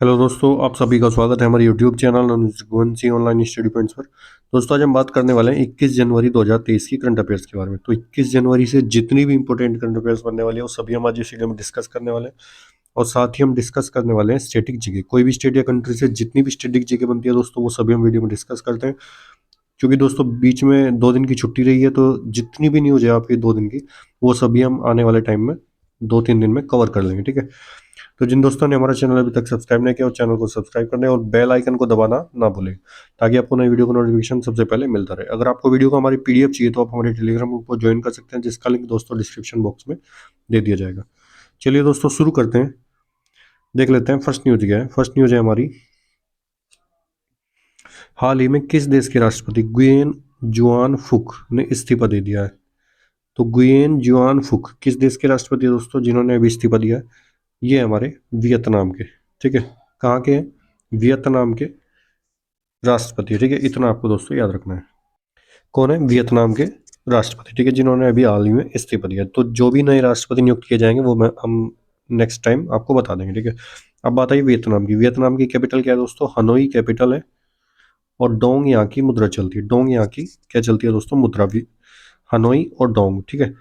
Hello दोस्तों, आप सभी का स्वागत है हमारे YouTube channel Raghuvanshi online study points पर। दोस्तों, आज हम बात करने वाले हैं 21 जनवरी 2023 की करंट अफेयर्स के बारे में। तो 21 जनवरी से जितनी भी इंपॉर्टेंट करंट अफेयर्स बनने वाली है वो सभी हम आज इस वीडियो में डिस्कस करने वाले हैं। और साथ ही हम डिस्कस करने वाले हैं स्टेटिक जीके। कोई भी स्टेट या कंट्री से जितनी भी स्टेटिक जीके बनती है दोस्तों, वो सभी हम वीडियो में डिस्कस करते हैं। क्योंकि दोस्तों बीच में 2 दिन की छुट्टी रही है, तो जितनी भी न्यूज़ है आपकी 2 दिन की, वो सभी हम आने वाले टाइम में 2-3 दिन में कवर कर लेंगे। ठीक है। तो जिन दोस्तों ने हमारा चैनल अभी तक सब्सक्राइब नहीं किया, वो चैनल को सब्सक्राइब करने और बेल आइकन को दबाना ना भूलें, ताकि आपको नई वीडियो का नोटिफिकेशन सबसे पहले मिलता रहे। अगर आपको वीडियो का हमारी पीडीएफ चाहिए तो आप हमारे टेलीग्राम ग्रुप को ज्वाइन कर सकते हैं, जिसका लिंक दोस्तों डिस्क्रिप्शन बॉक्स में दे दिया जाएगा। चलिए दोस्तों, शुरू करते हैं। देख लेते हैं फर्स्ट न्यूज क्या है। फर्स्ट न्यूज है हमारी, हाल ही में किस देश के राष्ट्रपति गुयेन जुआन फुक ने इस्तीफा दे दिया है। तो गुयेन जुआन फुक किस देश के राष्ट्रपति है दोस्तों, जिन्होंने अभी इस्तीफा दिया है? ये हमारे वियतनाम के। ठीक है। कहाँ के हैं? वियतनाम के राष्ट्रपति। ठीक है, इतना आपको दोस्तों याद रखना है। कौन है? वियतनाम के राष्ट्रपति। ठीक है, जिन्होंने अभी हाल ही में इस्तीफा दिया। तो जो भी नए राष्ट्रपति नियुक्त किए जाएंगे वो हम नेक्स्ट टाइम आपको बता देंगे। ठीक है। अब बात आई वियतनाम की। वियतनाम की कैपिटल क्या है दोस्तों? हनोई कैपिटल है। और डोंग यहाँ की मुद्रा चलती है। डोंग यहाँ की क्या चलती है दोस्तों? मुद्रा भी। हनोई और डोंग। ठीक है।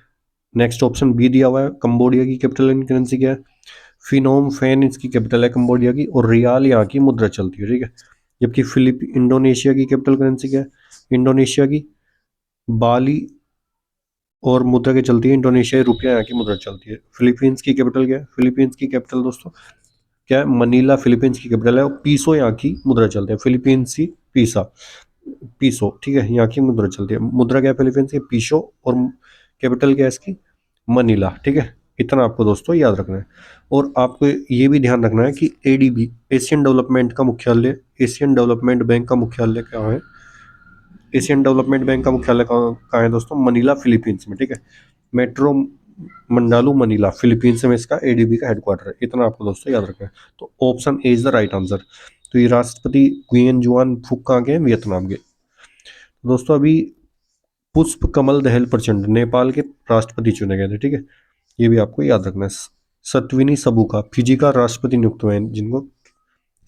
नेक्स्ट ऑप्शन बी दिया हुआ है। कंबोडिया की कैपिटल एंड करेंसी क्या है? फिनोम फेन इसकी कैपिटल है कंबोडिया की, और रियाल यहाँ की मुद्रा चलती है। ठीक है। जबकि इंडोनेशिया की कैपिटल करेंसी क्या है? इंडोनेशिया की बाली, और मुद्रा की चलती है इंडोनेशियाई रुपया, यहाँ की मुद्रा चलती है। फिलीपींस की कैपिटल क्या है? फिलीपींस की कैपिटल दोस्तों क्या है? मनीला फिलीपींस की कैपिटल है। और पीसो यहाँ की मुद्रा चलती है। फिलीपींसी पीसा, पीसो। ठीक है, यहाँ की मुद्रा चलती है। मुद्रा क्या है फिलीपींस की? पीसो। और कैपिटल क्या है इसकी? मनीला। ठीक है, इतना आपको दोस्तों याद रखना है। और आपको ये भी ध्यान रखना है कि एडीबी, एशियन डेवलपमेंट का मुख्यालय, एशियन डेवलपमेंट बैंक का मुख्यालय क्या है? एशियन डेवलपमेंट बैंक का मुख्यालय कहाँ है दोस्तों? मनीला फिलीपींस में। ठीक है। मेट्रो मंडालू मनीला फिलीपींस में इसका एडीबी का हेडक्वार्टर है। इतना आपको दोस्तों याद रखना है। तो option A is the right answer. तो ये राष्ट्रपति गुयेन जुआन फुक कहाँ के हैं? वियतनाम के। दोस्तों अभी पुष्प कमल दहल प्रचंड नेपाल के राष्ट्रपति चुने गए थे। ठीक है, ये भी आपको याद रखना है। सत्विनी सबुका फिजी का राष्ट्रपति नियुक्त हुए हैं, जिनको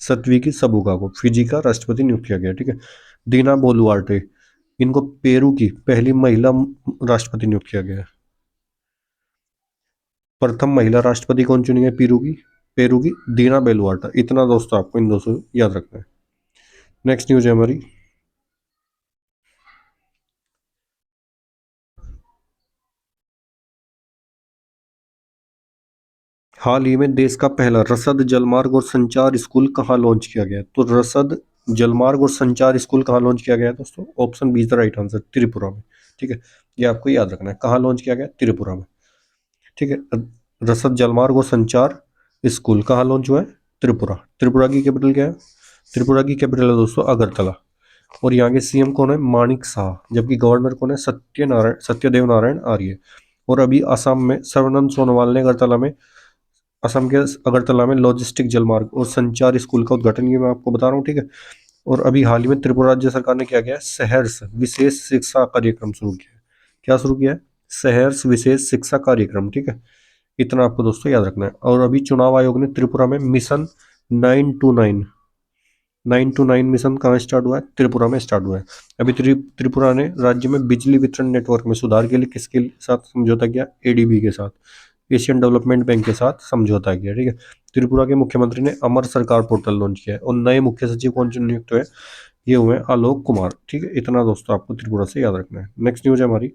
सत्वी की सबुका को फिजी का राष्ट्रपति नियुक्त किया गया। ठीक है। दीना बोलुआर्टे, इनको पेरू की पहली महिला राष्ट्रपति नियुक्त किया गया है। प्रथम महिला राष्ट्रपति कौन चुनी गई? पेरू की दीना बेलुआर्टा। इतना दोस्तों आपको इन दोस्तों याद रखना है। नेक्स्ट न्यूज है हमारी, हाल ही में देश का पहला रसद जलमार्ग और संचार स्कूल कहाँ लॉन्च किया गया? तो रसद जलमार्ग और संचार स्कूल कहाँ लॉन्च किया गया है दोस्तों? Option B is the right answer, Tripura में। ठीक है, ये आपको याद रखना है। कहाँ लॉन्च किया गया? त्रिपुरा में। ठीक है। रसद जलमार्ग और संचार स्कूल कहाँ लॉन्च हुआ है? त्रिपुरा। त्रिपुरा की कैपिटल क्या है? त्रिपुरा की कैपिटल है दोस्तों अगरतला। और यहाँ के सीएम कौन है? माणिक शाह। जबकि गवर्नर कौन है? सत्यदेव नारायण आर्य। और अभी असम में सर्बानंद सोनोवाल ने अगरतला में, असम के अगरतला में लॉजिस्टिक जलमार्ग और संचार स्कूल का उद्घाटन किया। मैं आपको बता रहा हूँ। ठीक है। और अभी हाल ही में त्रिपुरा राज्य सरकार ने क्या किया है? सहर्ष विशेष शिक्षा कार्यक्रम शुरू किया है। क्या शुरू किया है? सहर्ष विशेष शिक्षा कार्यक्रम। ठीक है, इतना आपको दोस्तों याद रखना है। और अभी चुनाव आयोग ने त्रिपुरा में मिशन 929 मिशन कहाँ स्टार्ट हुआ है? त्रिपुरा में स्टार्ट हुआ है। अभी त्रिपुरा ने राज्य में बिजली वितरण नेटवर्क में सुधार के लिए किसके साथ समझौता किया? एडीबी के साथ, एशियन डेवलपमेंट बैंक के साथ समझौता किया। ठीक है। त्रिपुरा के मुख्यमंत्री ने अमर सरकार पोर्टल लॉन्च किया है। और नए मुख्य सचिव कौन नियुक्त हुए? ये हुए आलोक कुमार। ठीक है, इतना दोस्तों आपको त्रिपुरा से याद रखना है। नेक्स्ट न्यूज है हमारी,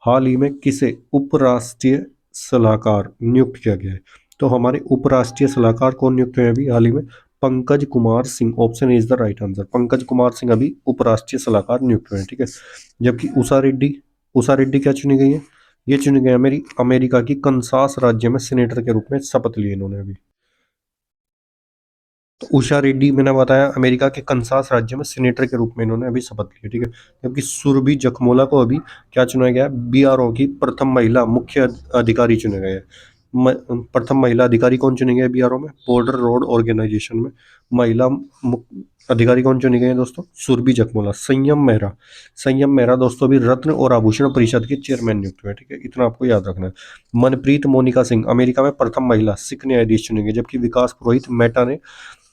हाल ही में किसे उपराष्ट्रीय सलाहकार नियुक्त किया गया है? तो हमारे उपराष्ट्रीय सलाहकार कौन नियुक्त हुए अभी हाल ही में? Pankaj Kumar Singh. Option is the right answer. Pankaj Kumar Singh अभी उपराष्ट्रीय सलाहकार नियुक्त हुए हैं। ठीक है। जबकि उषा रेड्डी क्या चुनी गई है? ये चुनी गई अमेरिका की कंसास राज्य में सीनेटर के रूप में शपथ ली इन्होंने अभी। तो उषा रेड्डी मैंने बताया, अमेरिका के कंसास राज्य में सीनेटर के रूप में इन्होंने अभी शपथ ली। ठीक है। जबकि सुरभि जखमोला को अभी क्या चुना गया? बीआरओ की प्रथम महिला मुख्य अधिकारी चुने गए हैं। प्रथम महिला अधिकारी कौन चुने गए बीआरओ में? बॉर्डर रोड ऑर्गेनाइजेशन में महिला अधिकारी कौन चुनी गई है दोस्तों? सुरभि जखमोला। संयम मेहरा दोस्तों अभी रत्न और आभूषण परिषद के चेयरमैन नियुक्त हुए। ठीक है, इतना आपको याद रखना है। मनप्रीत मोनिका सिंह अमेरिका में प्रथम महिला सिख न्यायाधीश चुने गए। जबकि विकास पुरोहित मेटा ने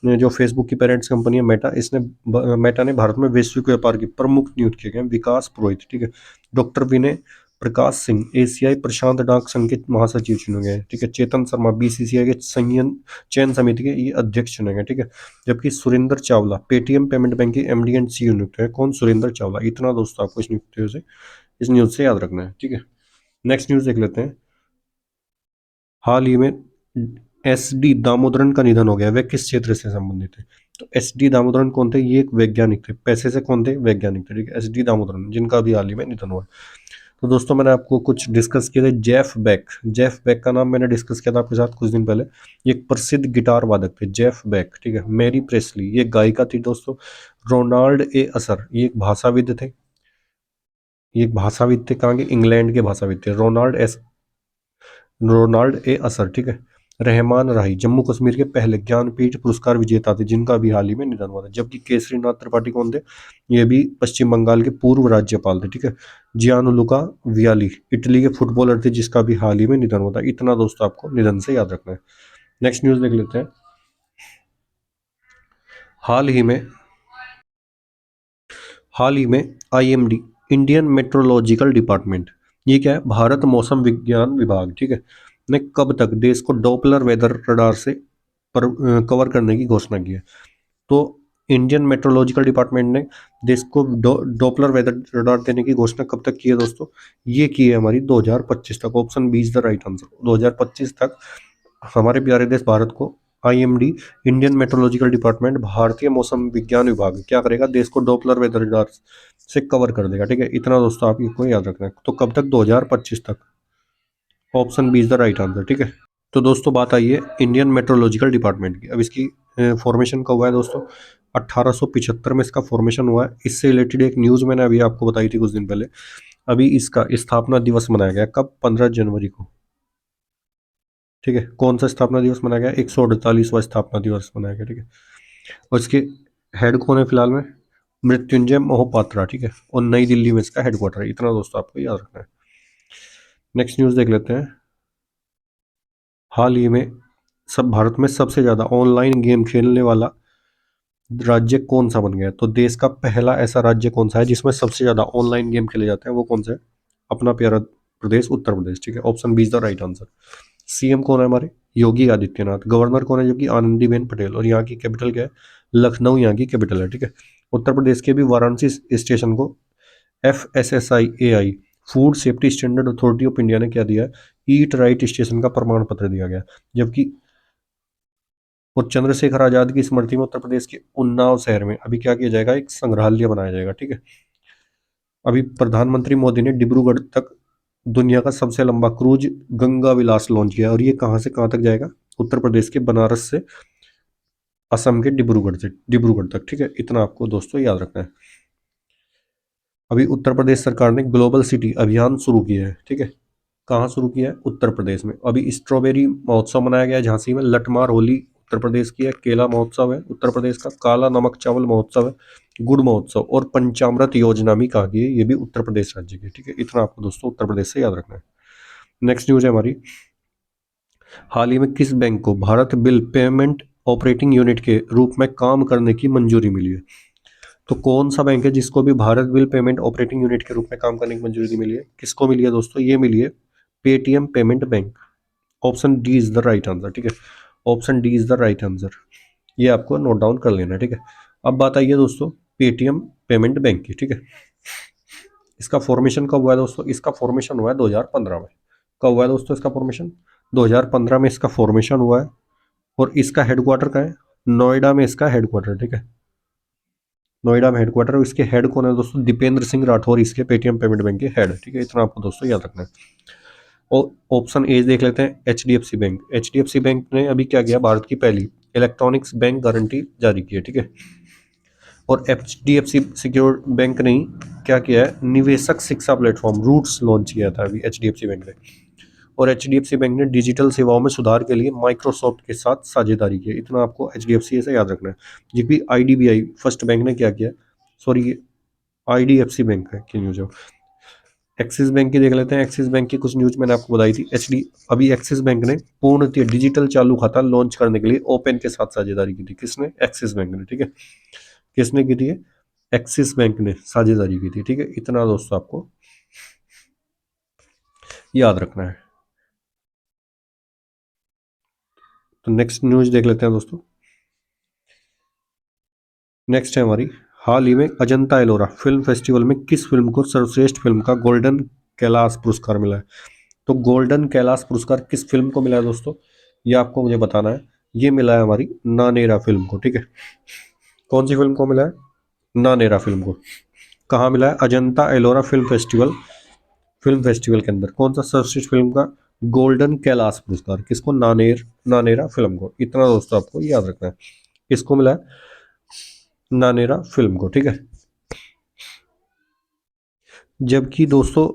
जो फेसबुक की पेरेंट्स कंपनी है मेटा, मेटा ने भारत में वैश्विक व्यापार की प्रमुख नियुक्त किए गए विकास पुरोहित, ठीक है। डॉक्टर विनय प्रकाश सिंह एशियाई प्रशांत डाक संघ के महासचिव चुने गए, ठीक है। चेतन शर्मा बीसीसीआई के संयन चयन समिति के ये अध्यक्ष चुने गए, ठीक है। जबकि Surendra Chawla Paytm payment bank के एमडी एंड सीईओ नियुक्त है। कौन? सुरेंद्र चावला। इतना दोस्तों आपको इस न्यूज से याद रखना है, ठीक है। नेक्स्ट न्यूज देख लेते हैं। हाल ही में एस डी दामोदरन का निधन हो गया। वे किस क्षेत्र से संबंधित थे? तो एस डी दामोदरन कौन थे? ये एक वैज्ञानिक थे। पैसे से कौन थे? वैज्ञानिक थे, ठीक है। एस डी दामोदरन, जिनका भी हाल ही में निधन हुआ। तो दोस्तों मैंने आपको कुछ डिस्कस किए थे। जेफ बेक का नाम मैंने डिस्कस किया था आपके साथ कुछ दिन पहले। ये एक प्रसिद्ध गिटार वादक थे, जेफ बेक, ठीक है। मैरी प्रेस्ली ये गायिका थी दोस्तों। रोनाल्ड ए असर ये एक भाषाविद थे। ये एक भाषाविद थे, कहाँ के? इंग्लैंड के भाषाविद थे। रोनाल्ड ए असर, ठीक है। रहमान राही जम्मू कश्मीर के पहले ज्ञानपीठ पुरस्कार विजेता थे, जिनका भी हाल ही में निधन हुआ था। जबकि केसरीनाथ त्रिपाठी कौन थे? ये भी पश्चिम बंगाल के पूर्व राज्यपाल थे, ठीक है। जियानुलुका वियाली इटली के फुटबॉलर थे, जिसका भी हाल ही में निधन हुआ था। इतना दोस्तों आपको निधन से याद रखना है। नेक्स्ट न्यूज देख लेते हैं। हाल ही में हाल ही में आईएमडी इंडियन मेट्रोलॉजिकल डिपार्टमेंट, ये क्या है? भारत मौसम विज्ञान विभाग, ठीक है, ने कब तक देश को डॉपलर वेदर रडार से कवर करने की घोषणा की है? तो इंडियन मेट्रोलॉजिकल डिपार्टमेंट ने देश को डॉपलर वेदर रडार देने की घोषणा कब तक की है दोस्तों? ये की है हमारी 2025 तक। Option B is the right answer. 2025 तक हमारे प्यारे देश भारत को आईएमडी इंडियन मेट्रोलॉजिकल डिपार्टमेंट भारतीय मौसम विज्ञान विभाग क्या करेगा? देश को डॉपलर वेदर रडार से कवर कर देगा, ठीक है। इतना दोस्तों आप इसको याद रखना है। तो कब तक? 2025 तक। Option B is the right answer, ठीक है। तो दोस्तों बात आई है इंडियन मेट्रोलॉजिकल डिपार्टमेंट की। अब इसकी फॉर्मेशन कब हुआ है दोस्तों? 1875 में इसका फॉर्मेशन हुआ है। इससे रिलेटेड एक न्यूज़ मैंने अभी आपको बताई थी कुछ दिन पहले। अभी इसका स्थापना दिवस मनाया गया कब? 15 जनवरी को, ठीक है। कौन सा स्थापना दिवस मनाया गया? 148वां स्थापना दिवस मनाया गया, ठीक है। और इसके हेड कौन है फिलहाल में? मृत्युंजय मोहपात्रा, ठीक है। और नई दिल्ली में इसका हेडक्वार्टर है। इतना दोस्तों आपको याद रखना है। नेक्स्ट न्यूज़ देख लेते हैं। हाल ही में सब भारत में सबसे ज़्यादा ऑनलाइन गेम खेलने वाला राज्य कौन सा बन गया? तो देश का पहला ऐसा राज्य कौन सा है जिसमें सबसे ज़्यादा ऑनलाइन गेम खेले जाते हैं? वो कौन सा है? अपना प्यारा प्रदेश उत्तर प्रदेश, ठीक है। Option B is the right answer. CM कौन है हमारे? योगी आदित्यनाथ। गवर्नर कौन है? जो कि आनंदीबेन पटेल। और यहाँ की कैपिटल क्या है? लखनऊ यहाँ की कैपिटल है, ठीक है। उत्तर प्रदेश के भी वाराणसी स्टेशन को FSSAI food safety standard authority of India ने क्या दिया है? ईट राइट स्टेशन का प्रमाण पत्र दिया गया। जबकि और चंद्रशेखर आजाद की स्मृति में उत्तर प्रदेश के उन्नाव शहर में अभी क्या किया जाएगा? एक संग्रहालय बनाया जाएगा, ठीक है। अभी प्रधानमंत्री मोदी ने डिब्रूगढ़ तक दुनिया का सबसे लंबा क्रूज गंगा विलास लॉन्च किया। और ये कहाँ से कहाँ तक जाएगा? उत्तर प्रदेश के बनारस से असम के डिब्रूगढ़ तक, ठीक है। इतना आपको दोस्तों याद रखना है। अभी उत्तर प्रदेश सरकार ने ग्लोबल सिटी अभियान शुरू किया है, ठीक है। कहाँ शुरू किया है? उत्तर प्रदेश में। अभी स्ट्रॉबेरी महोत्सव मनाया गया है झांसी में। लठमार होली उत्तर प्रदेश की है। केला महोत्सव है उत्तर प्रदेश का। काला नमक चावल महोत्सव है, गुड़ महोत्सव। और पंचामृत योजना भी कहा गई है, ये भी उत्तर प्रदेश राज्य की, ठीक है। इतना आपको दोस्तों उत्तर प्रदेश से याद रखना है। नेक्स्ट न्यूज है हमारी। हाल ही में किस बैंक को Bharat bill payment operating unit के रूप में काम करने की मंजूरी मिली है? तो कौन सा बैंक है जिसको भी Bharat bill payment operating unit के रूप में काम करने की मंजूरी मिली है? किसको मिली है दोस्तों? ये मिली है Paytm payment bank. Option D is the right answer, ठीक है। Option D is the right answer. ये आपको नोट डाउन कर लेना है, ठीक है। अब बात आई है दोस्तों पेटीएम पेमेंट बैंक की, ठीक है। इसका फॉर्मेशन कब हुआ है दोस्तों? इसका फॉर्मेशन हुआ है 2015 में। कब हुआ है दोस्तों इसका फॉर्मेशन? 2015 में इसका फॉर्मेशन हुआ है। और इसका हेडक्वार्टर कहाँ है? नोएडा में इसका हेडक्वार्टर, ठीक है। नोएडा में हेडक्वार्टर। और इसके हेड कौन है दोस्तों? दीपेंद्र सिंह राठौर इसके पेटीएम पेमेंट बैंक के हेड, ठीक है। इतना आपको दोस्तों याद रखना है। और ऑप्शन ए देख लेते हैं। HDFC bank. HDFC बैंक ने अभी क्या किया? भारत की पहली इलेक्ट्रॉनिक्स बैंक गारंटी जारी की है, ठीक है। और HDFC सिक्योर बैंक ने क्या किया है? निवेशक शिक्षा प्लेटफॉर्म रूट्स लॉन्च किया था अभी HDFC बैंक ने। और HDFC बैंक ने डिजिटल सेवाओं में सुधार के लिए माइक्रोसॉफ्ट के साथ साझेदारी की है। इतना आपको HDFC से याद रखना है। जबकि IDBI फर्स्ट बैंक ने क्या किया? सॉरी IDFC बैंक है कि न्यूज एक्सिस बैंक की देख लेते हैं। एक्सिस बैंक की कुछ न्यूज मैंने आपको बताई थी। अभी एक्सिस बैंक ने पूर्णतः डिजिटल चालू खाता लॉन्च करने के लिए ओपन के साथ साझेदारी की थी। किसने? एक्सिस बैंक ने, ठीक है। किसने की थी? एक्सिस बैंक ने साझेदारी की थी, ठीक है। इतना दोस्तों आपको याद रखना है। तो नेक्स्ट न्यूज देख लेते हैं दोस्तों। नेक्स्ट है हमारी, हाल ही में अजंता एलोरा फिल्म फेस्टिवल में किस फिल्म को सर्वश्रेष्ठ फिल्म का गोल्डन कैलाश पुरस्कार मिला है? तो गोल्डन कैलाश पुरस्कार किस फिल्म को मिला है दोस्तों, ये आपको मुझे बताना है। ये मिला है हमारी नानेरा फिल्म को, ठीक है। कौन सी फिल्म को मिला है? नानेरा फिल्म को। कहाँ मिला है? अजंता एलोरा फिल्म फेस्टिवल के अंदर कौन सा सर्वश्रेष्ठ फिल्म का गोल्डन कैलाश पुरस्कार किसको? नानेरा फिल्म को। इतना दोस्तों आपको याद रखना है। किसको मिला है? नानेरा फिल्म को, ठीक है। जबकि दोस्तों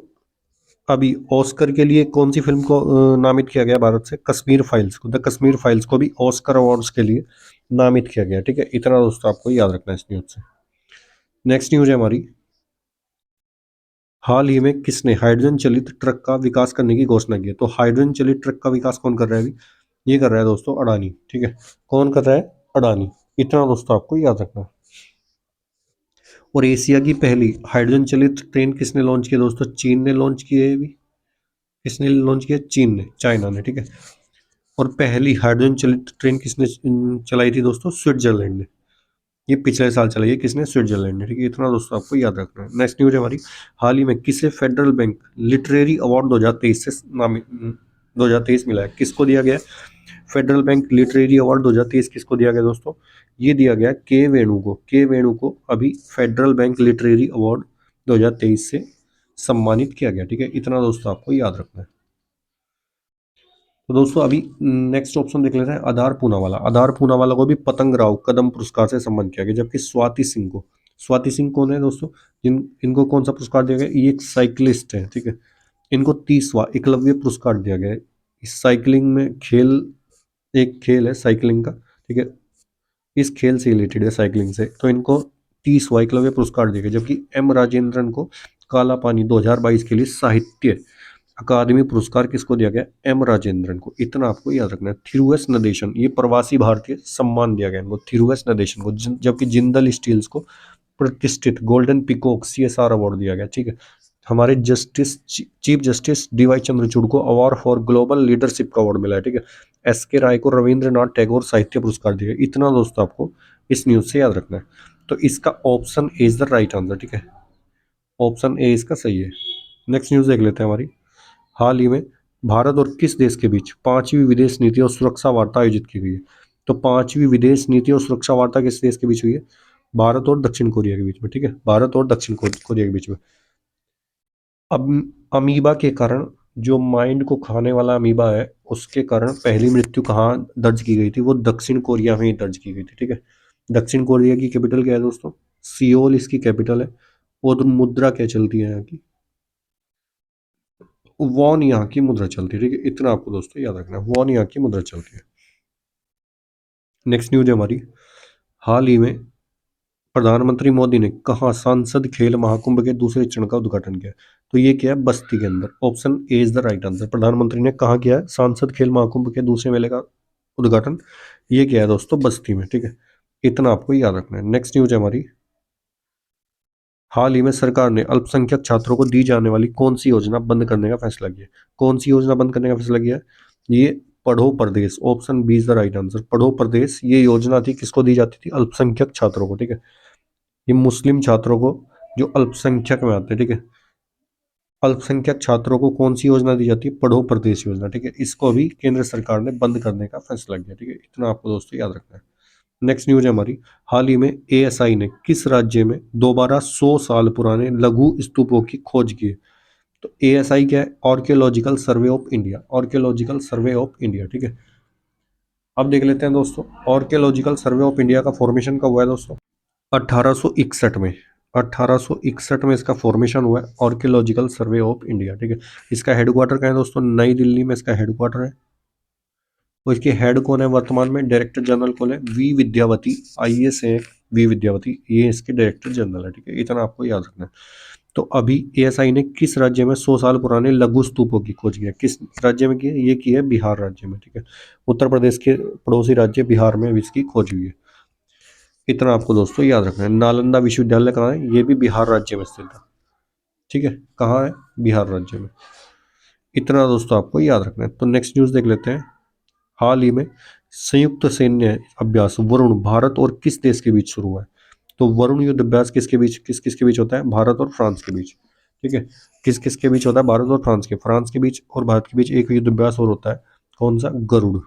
अभी ऑस्कर के लिए कौन सी फिल्म को नामित किया गया भारत से? कश्मीर फाइल्स को। द कश्मीर फाइल्स को भी ऑस्कर अवार्ड्स के लिए नामित किया गया, ठीक है। इतना दोस्तों आपको याद रखना है इस न्यूज से। नेक्स्ट न्यूज है हमारी, हाल ही में किसने हाइड्रोजन चलित ट्रक का विकास करने की घोषणा की है? तो हाइड्रोजन चलित ट्रक का विकास कौन कर रहा है अभी? ये कर रहा है दोस्तों अडानी, ठीक है। कौन कर रहा है? अडानी। इतना दोस्तों आपको याद रखना है। और एशिया की पहली हाइड्रोजन चलित ट्रेन किसने लॉन्च की दोस्तों? चीन ने लॉन्च की है अभी। किसने लॉन्च किया? चीन ने, चाइना ने, ठीक है। और पहली हाइड्रोजन चलित ट्रेन किसने चलाई थी दोस्तों? स्विट्जरलैंड ने। ये पिछले साल चलाई है। किसने? स्विट्जरलैंड ने, ठीक है। इतना दोस्तों आपको याद रखना है। नेक्स्ट न्यूज है हमारी, हाल ही में किसे फेडरल बैंक लिटरेरी अवार्ड 2023 से नामित 2023 मिला है? किसको दिया गया? फेडरल बैंक लिटरेरी अवार्ड 2023 किसको दिया गया दोस्तों? ये दिया गया के वेणु को। के वेणु को अभी फेडरल बैंक लिटरेरी अवार्ड 2023 से सम्मानित किया गया, ठीक है। इतना दोस्तों आपको याद रखना है। तो दोस्तों अभी नेक्स्ट ऑप्शन देख लेते हैं, आधार पूनावाला। आधार पूनावाला को भी पतंग राव कदम पुरस्कार से सम्मानित किया गया। जबकि स्वाति सिंह को, स्वाति सिंह कौन है दोस्तों? इनको कौन सा पुरस्कार दिया गया? ये एक साइकिलिस्ट है, ठीक है। इनको 30वां एकलव्य पुरस्कार दिया गया है। इस साइकिलिंग में एक खेल है साइकिलिंग का, ठीक है। इस खेल से रिलेटेड है, साइकिलिंग से। तो इनको 30वां एकलव्य पुरस्कार दिया गया। जबकि एम राजेंद्रन को काला पानी 2022 के लिए साहित्य अकादमी पुरस्कार किसको दिया गया? एम राजेंद्रन को। इतना आपको याद रखना है। थिरुएस नदेशन, ये प्रवासी भारतीय सम्मान दिया गया इनको, थिरुएस नदेशन को। जबकि जिंदल स्टील्स को प्रतिष्ठित गोल्डन पिकॉक सीएसआर अवार्ड दिया गया, ठीक है। हमारे चीफ जस्टिस डीवाई चंद्रचूड़ को अवार्ड फॉर ग्लोबल लीडरशिप का अवार्ड मिला है, ठीक है। एस के राय को रविंद्रनाथ टैगोर साहित्य पुरस्कार दिया। इतना दोस्तों आपको इस न्यूज से याद रखना है। तो इसका option A is the right answer, ठीक है। ऑप्शन ए इसका सही है। नेक्स्ट न्यूज देख लेते हैं हमारी, हाल ही में भारत और किस देश के बीच पांचवी विदेश नीति और सुरक्षा वार्ता आयोजित की गई है? तो पांचवी विदेश नीति और सुरक्षा वार्ता किस देश के बीच हुई है? भारत और दक्षिण कोरिया के बीच में, ठीक है। भारत और दक्षिण कोरिया के बीच में। अब अमीबा के कारण, जो माइंड को खाने वाला अमीबा है, उसके कारण पहली मृत्यु कहाँ दर्ज की गई थी? वो दक्षिण कोरिया में ही दर्ज की गई थी, ठीक है। दक्षिण कोरिया की कैपिटल क्या है दोस्तों? सियोल इसकी कैपिटल है। और मुद्रा क्या चलती है यहाँ की? वॉन यहाँ की मुद्रा चलती है, ठीक है। इतना आपको दोस्तों याद रखना है, वॉन यहाँ की मुद्रा चलती है। नेक्स्ट न्यूज है हमारी, हाल ही में प्रधानमंत्री मोदी ने कहा सांसद खेल महाकुंभ के दूसरे चरण का उद्घाटन किया? तो ये क्या है? बस्ती के अंदर। Option A is the right answer. प्रधानमंत्री ने कहा किया है सांसद खेल महाकुंभ के दूसरे मेले का उद्घाटन? ये क्या है दोस्तों? बस्ती में, ठीक है। इतना आपको याद रखना है। नेक्स्ट न्यूज है हमारी, हाल ही में सरकार ने अल्पसंख्यक छात्रों को दी जाने वाली कौन सी योजना बंद करने का फैसला किया? कौन सी योजना बंद करने का फैसला किया? ये पढ़ो प्रदेश। Option B is the right answer. पढ़ो प्रदेश ये योजना थी, किसको दी जाती थी? अल्पसंख्यक छात्रों को, ठीक है। ये मुस्लिम छात्रों को, जो अल्पसंख्यक में आते हैं, ठीक है। अल्पसंख्यक छात्रों को कौन सी योजना दी जाती है? पढ़ो प्रदेश योजना, ठीक है। इसको भी केंद्र सरकार ने बंद करने का फैसला किया, ठीक है। इतना आपको दोस्तों याद रखना है। नेक्स्ट न्यूज है हमारी, हाल ही में एएसआई ने किस राज्य में दोबारा 100 साल पुराने लघु स्तूपों की खोज की है? तो एएसआई क्या है? Archaeological survey of India. Archaeological survey of India, ठीक है। अब देख लेते हैं दोस्तों, आर्कियोलॉजिकल सर्वे ऑफ इंडिया का फॉर्मेशन कब हुआ है दोस्तों? 1861 में। 1861 में इसका फॉर्मेशन हुआ है, आर्कियोलॉजिकल सर्वे ऑफ इंडिया, ठीक है। इसका हेडक्वार्टर कहाँ है दोस्तों? नई दिल्ली में इसका हेडक्वार्टर है। और इसके हेड कौन है वर्तमान में? डायरेक्टर जनरल कौन है? वी विद्यावती, आईएएस है वी विद्यावती, ये इसके डायरेक्टर जनरल है, ठीक है। इतना आपको याद रखना है। तो अभी एएसआई ने किस राज्य में 100 साल पुराने लघु स्तूपों की खोज की है? किस राज्य में की है? ये की है बिहार राज्य में, ठीक है। उत्तर प्रदेश के पड़ोसी राज्य बिहार में इसकी खोज हुई है। इतना आपको दोस्तों याद रखना है। नालंदा विश्वविद्यालय कहाँ है? ये भी बिहार राज्य में स्थित है, ठीक है। कहाँ है? बिहार राज्य में। इतना दोस्तों आपको याद रखना है। तो नेक्स्ट न्यूज देख लेते हैं। हाल ही में संयुक्त सैन्य अभ्यास वरुण भारत और किस देश के बीच शुरू हुआ है? तो वरुण युद्ध अभ्यास किसके बीच, किस किस के बीच होता है? भारत और फ्रांस के बीच, ठीक है। किस किस के बीच होता है? भारत और फ्रांस के बीच और भारत के बीच एक युद्ध अभ्यास और होता है। कौन सा? गरुड़,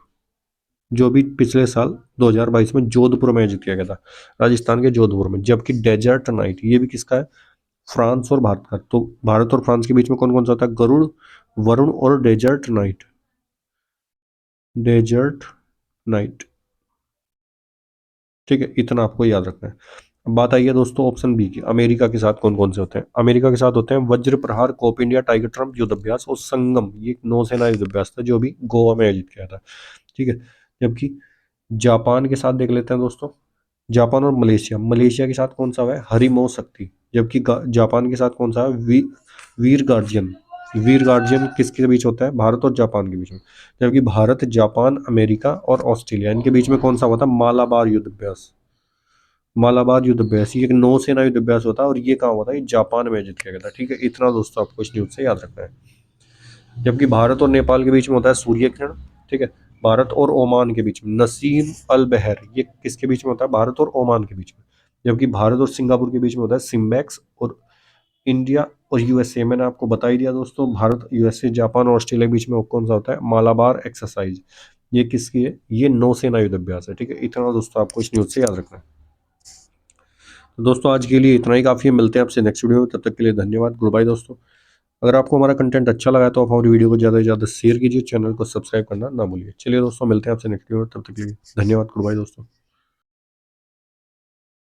जो भी पिछले साल 2022 में जोधपुर में आयोजित किया गया था, राजस्थान के जोधपुर में। जबकि डेजर्ट नाइट ये भी किसका है? फ्रांस और भारत का। तो भारत और फ्रांस के बीच में कौन कौन सा होता है? गरुड़, वरुण और डेजर्ट नाइट। डेजर्ट नाइट, ठीक है। इतना आपको याद रखना है। अब बात आई है दोस्तों ऑप्शन बी की, अमेरिका के साथ कौन कौन से होते हैं? अमेरिका के साथ होते हैं वज्र प्रहार, कोप इंडिया, टाइगर ट्रम्प युद्ध अभ्यास और संगम, ये नौसेना युद्ध अभ्यास था जो भी गोवा में आयोजित किया था, ठीक है। जबकि जापान के साथ देख लेते हैं दोस्तों। जापान और मलेशिया, मलेशिया के साथ कौन सा हुआ है? हरिमो शक्ति। जबकि जापान के साथ कौन सा है? वीर गार्जियन। वीर गार्जियन किसके बीच होता है? भारत और जापान के बीच में। जबकि भारत, जापान, अमेरिका और ऑस्ट्रेलिया, इनके बीच में कौन सा हुआ था? मालाबार युद्ध अभ्यास। मालाबार युद्ध अभ्यास, ये एक नौसेना युद्ध अभ्यास होता है और ये कहाँ हुआ था? ये जापान में आयोजित किया गया था, ठीक है। इतना दोस्तों आपको इस न्यूज से याद रखना है। जबकि भारत और नेपाल के बीच में होता है सूर्य किरण, ठीक है। भारत और ओमान के बीच में नसीम अल बहर, ये किसके बीच में होता है? भारत और ओमान के बीच में। जबकि भारत और सिंगापुर के बीच में होता है सिम्बैक्स। और इंडिया और यूएसए, मैंने आपको बता ही दिया दोस्तों। भारत, यूएसए, जापान और ऑस्ट्रेलिया के बीच में कौन सा होता है? मालाबार एक्सरसाइज। ये किसकी है? ये नौसेना युद्ध अभ्यास है, ठीक है। इतना दोस्तों आपको इस न्यूज से याद रखना है। तो दोस्तों आज के लिए इतना ही काफ़ी है। मिलते हैं आपसे नेक्स्ट वीडियो में, तब तक के लिए धन्यवाद, गुड बाय दोस्तों। अगर आपको हमारा कंटेंट अच्छा लगा तो आप हमारी वीडियो को ज़्यादा से ज़्यादा शेयर कीजिए, चैनल को सब्सक्राइब करना ना भूलिए। चलिए दोस्तों, मिलते हैं आपसे नेक्स्ट वीडियो में, तब तक के लिए धन्यवाद, गुड बाय दोस्तों।